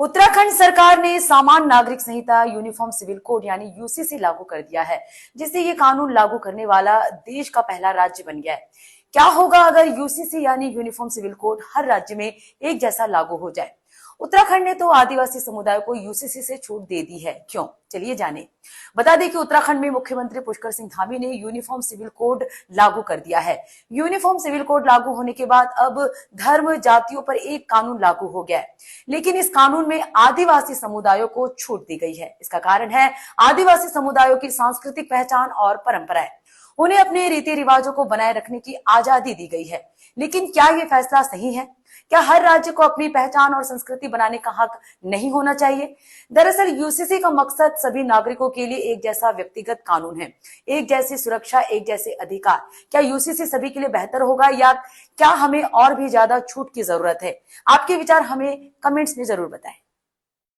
उत्तराखंड सरकार ने सामान्य नागरिक संहिता यूनिफॉर्म सिविल कोड यानी यूसीसी लागू कर दिया है, जिससे ये कानून लागू करने वाला देश का पहला राज्य बन गया है। क्या होगा अगर यूसीसी यानी यूनिफॉर्म सिविल कोड हर राज्य में एक जैसा लागू हो जाए? उत्तराखंड ने तो आदिवासी समुदाय को यूसीसी से छूट दे दी है, क्यों? चलिए जाने। बता दें कि उत्तराखंड में मुख्यमंत्री पुष्कर सिंह धामी ने यूनिफॉर्म सिविल कोड लागू कर दिया है। यूनिफॉर्म सिविल कोड लागू होने के बाद अब धर्म जातियों पर एक कानून लागू हो गया है, लेकिन इस कानून में आदिवासी समुदायों को छूट दी गई है। इसका कारण है आदिवासी समुदायों की सांस्कृतिक पहचान और परंपराएं। उन्हें अपने रीति रिवाजों को बनाए रखने की आजादी दी गई है। लेकिन क्या ये फैसला सही है? क्या हर राज्य को अपनी पहचान और संस्कृति बनाने का हक नहीं होना चाहिए? दरअसल यूसीसी का मकसद सभी नागरिकों के लिए एक जैसा व्यक्तिगत कानून है, एक जैसी सुरक्षा, एक जैसे अधिकार। क्या यूसीसी सभी के लिए बेहतर होगा या क्या हमें और भी ज्यादा छूट की जरूरत है? आपके विचार हमें कमेंट्स में जरूर बताएं।